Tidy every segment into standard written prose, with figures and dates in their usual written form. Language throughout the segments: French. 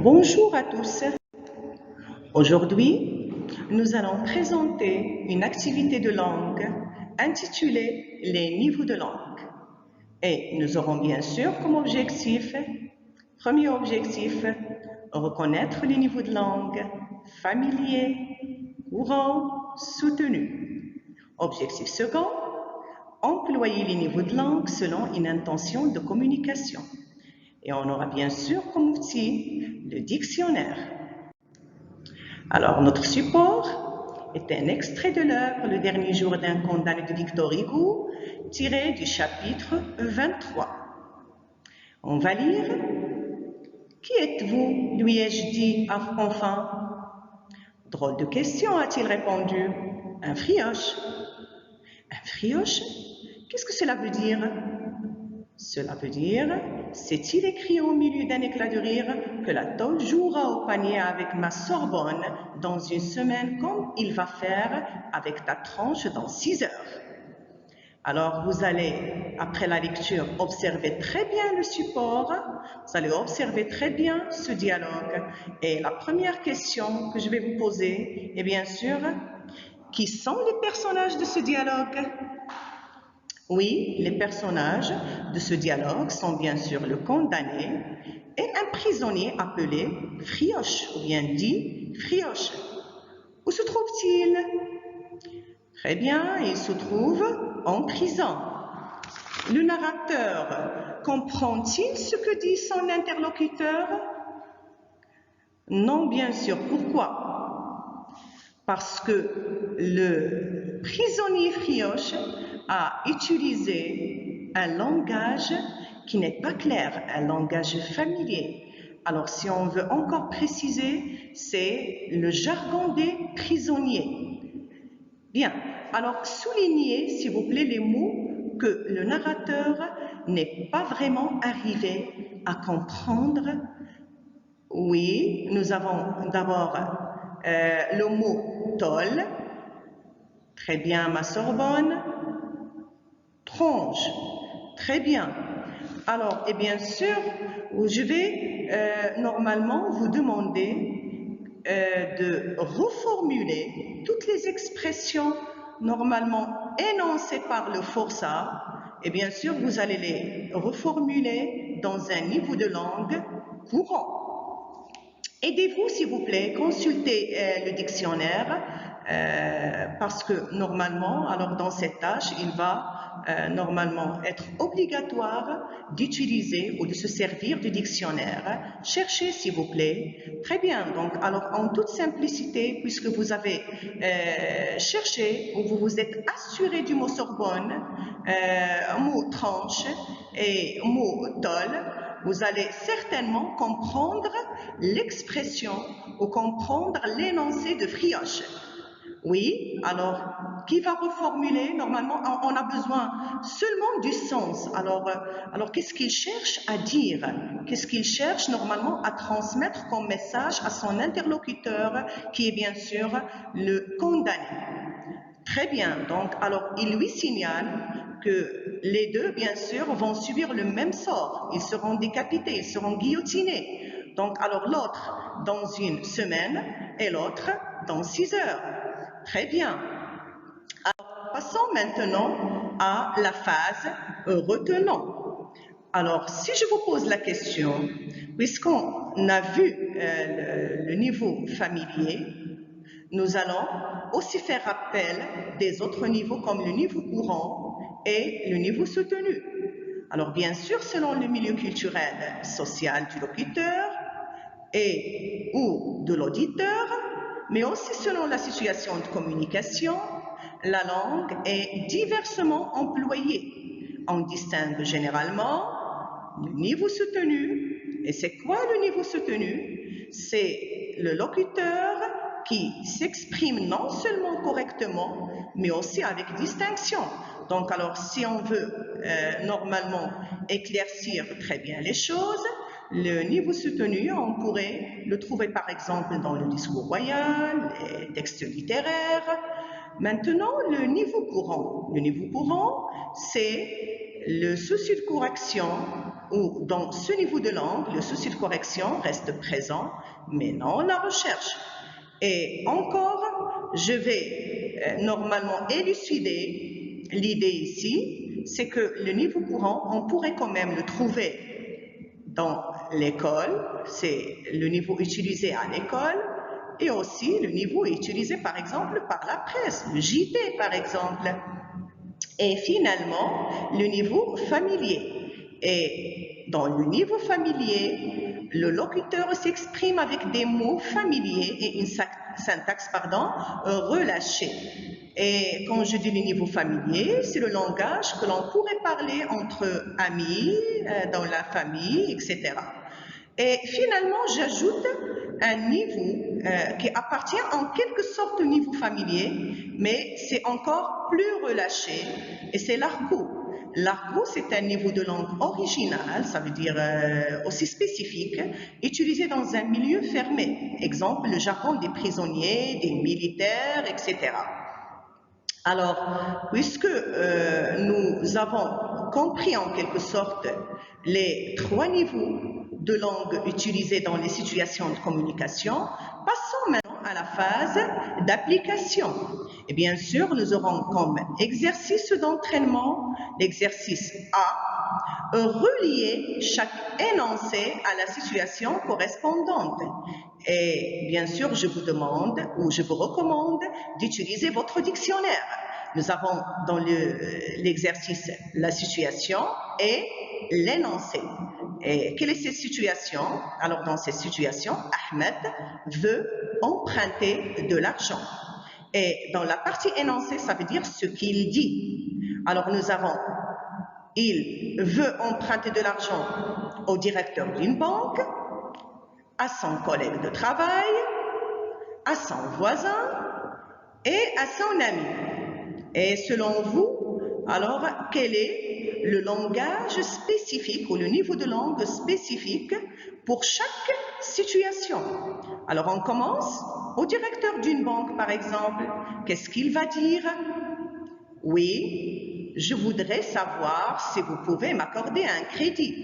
Bonjour à tous. Aujourd'hui, nous allons présenter une activité de langue intitulée Les niveaux de langue. Et nous aurons bien sûr comme objectif, premier objectif, reconnaître les niveaux de langue familier, courant, soutenu. Objectif second, employer les niveaux de langue selon une intention de communication. Et on aura bien sûr comme outil le dictionnaire. Alors, notre support est un extrait de l'œuvre Le dernier jour d'un condamné de Victor Hugo, tiré du chapitre 23. On va lire. Qui êtes-vous lui ai-je dit enfin. Drôle de question, a-t-il répondu. Un frioche. Un frioche? Qu'est-ce que cela veut dire? Cela veut dire, s'est-il écrit au milieu d'un éclat de rire, que la tôle jouera au panier avec ma Sorbonne dans une semaine comme il va faire avec ta tranche dans 6 heures. Alors vous allez, après la lecture, observer très bien le support, vous allez observer très bien ce dialogue. Et la première question que je vais vous poser est bien sûr, qui sont les personnages de ce dialogue? Oui, les personnages de ce dialogue sont bien sûr le condamné et un prisonnier appelé Frioche, ou bien dit Frioche. Où se trouve-t-il? Très bien, il se trouve en prison. Le narrateur comprend-il ce que dit son interlocuteur? Non, bien sûr. Pourquoi? Parce que le prisonnier Frioche a utilisé un langage qui n'est pas clair, un langage familier. Alors, si on veut encore préciser, c'est le jargon des prisonniers. Bien, alors soulignez, s'il vous plaît, les mots que le narrateur n'est pas vraiment arrivé à comprendre. Oui, nous avons d'abord le mot tôle. Très bien, ma Sorbonne. Tronche. Très bien. Alors, et bien sûr, je vais normalement vous demander de reformuler toutes les expressions normalement énoncées par le forçat. Et bien sûr, vous allez les reformuler dans un niveau de langue courant. Aidez-vous, s'il vous plaît, consultez le dictionnaire parce que normalement, alors dans cette tâche, il va normalement être obligatoire d'utiliser ou de se servir du dictionnaire. Cherchez, s'il vous plaît. Très bien. Donc, alors en toute simplicité, puisque vous avez cherché ou vous vous êtes assuré du mot Sorbonne, mot tranche et mot tôle, vous allez certainement comprendre l'expression ou comprendre l'énoncé de Frioche. Oui, alors, qui va reformuler? Normalement, on a besoin seulement du sens. Alors qu'est-ce qu'il cherche à dire? Qu'est-ce qu'il cherche normalement à transmettre comme message à son interlocuteur, qui est bien sûr le condamné? Très bien, donc, alors, il lui signale que les deux, bien sûr, vont subir le même sort. Ils seront décapités, ils seront guillotinés. Donc, alors, l'autre dans une semaine et l'autre dans 6 heures. Très bien. Alors, passons maintenant à la phase retenant. Alors, si je vous pose la question, puisqu'on a vu le niveau familier, nous allons aussi faire appel des autres niveaux comme le niveau courant et le niveau soutenu. Alors, bien sûr, selon le milieu culturel, social du locuteur et ou de l'auditeur, mais aussi selon la situation de communication, la langue est diversement employée. On distingue généralement le niveau soutenu. Et c'est quoi le niveau soutenu? C'est le locuteur qui s'exprime non seulement correctement, mais aussi avec distinction. Donc, alors, si on veut normalement éclaircir très bien les choses, le niveau soutenu, on pourrait le trouver par exemple dans le discours royal, les textes littéraires, Maintenant, le niveau courant. Le niveau courant, c'est le souci de correction, ou dans ce niveau de langue, le souci de correction reste présent, mais non la recherche. Et encore, je vais normalement élucider l'idée ici, c'est que le niveau courant, on pourrait quand même le trouver dans l'école, c'est le niveau utilisé à l'école, et aussi le niveau utilisé par exemple par la presse, le JT par exemple. Et finalement, le niveau familier. Et dans le niveau familier, le locuteur s'exprime avec des mots familiers et une syntaxe relâchée. Et quand je dis le niveau familier, c'est le langage que l'on pourrait parler entre amis, dans la famille, etc. Et finalement, j'ajoute un niveau qui appartient en quelque sorte au niveau familier, mais c'est encore plus relâché, et c'est l'argot. L'argot, c'est un niveau de langue original, ça veut dire aussi spécifique, utilisé dans un milieu fermé. Exemple, le jargon des prisonniers, des militaires, etc. Alors, puisque nous avons compris en quelque sorte les 3 niveaux de langue utilisés dans les situations de communication, passons maintenant à la phase d'application. Et bien sûr, nous aurons comme exercice d'entraînement l'exercice A, relier chaque énoncé à la situation correspondante. Et bien sûr, je vous demande ou je vous recommande d'utiliser votre dictionnaire. Nous avons dans l'exercice la situation et l'énoncé. Et quelle est cette situation? Alors, dans cette situation, Ahmed veut emprunter de l'argent. Et dans la partie énoncé, ça veut dire ce qu'il dit. Alors, nous avons il veut emprunter de l'argent au directeur d'une banque, à son collègue de travail, à son voisin et à son ami. Et selon vous, alors, quel est le langage spécifique ou le niveau de langue spécifique pour chaque situation? Alors, on commence au directeur d'une banque, par exemple. Qu'est-ce qu'il va dire? Oui, je voudrais savoir si vous pouvez m'accorder un crédit.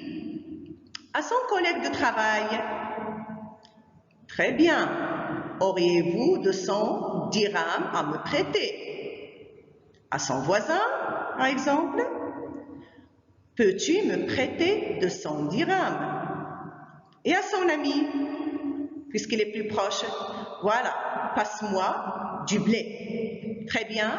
À son collègue de travail. Très bien. Auriez-vous 200 dirhams à me prêter? À son voisin, par exemple. Peux-tu me prêter 200 dirhams? Et à son ami, puisqu'il est plus proche, voilà, passe-moi du blé. Très bien,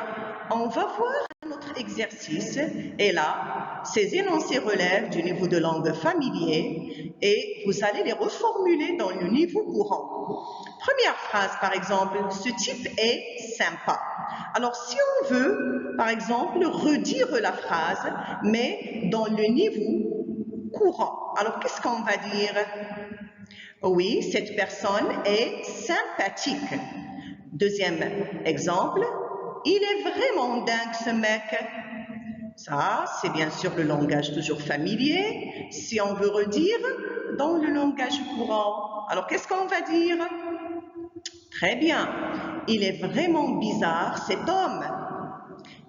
on va voir un autre exercice, et là, ces énoncés relèvent du niveau de langue familier, et vous allez les reformuler dans le niveau courant. Première phrase, par exemple, ce type est sympa. Alors, si on veut, par exemple, redire la phrase, mais dans le niveau courant, alors qu'est-ce qu'on va dire? Oui, cette personne est sympathique. Deuxième exemple, il est vraiment dingue ce mec. Ça, c'est bien sûr le langage toujours familier. Si on veut redire, dans le langage courant, alors qu'est-ce qu'on va dire? Très bien, il est vraiment bizarre cet homme.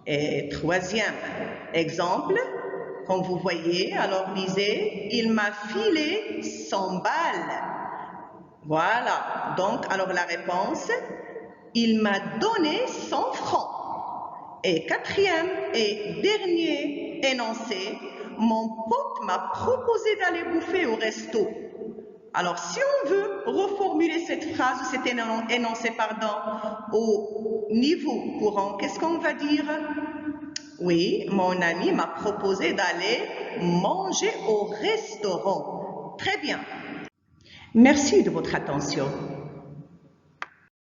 Et troisième exemple, comme vous voyez, alors lisez, il m'a filé 100 balles. Voilà, donc alors la réponse, il m'a donné 100 francs. Et quatrième et dernier énoncé, mon pote m'a proposé d'aller bouffer au resto. Alors, si on veut reformuler cette phrase, cet énoncé, au niveau courant, qu'est-ce qu'on va dire? Oui, mon ami m'a proposé d'aller manger au restaurant. Très bien. Merci de votre attention.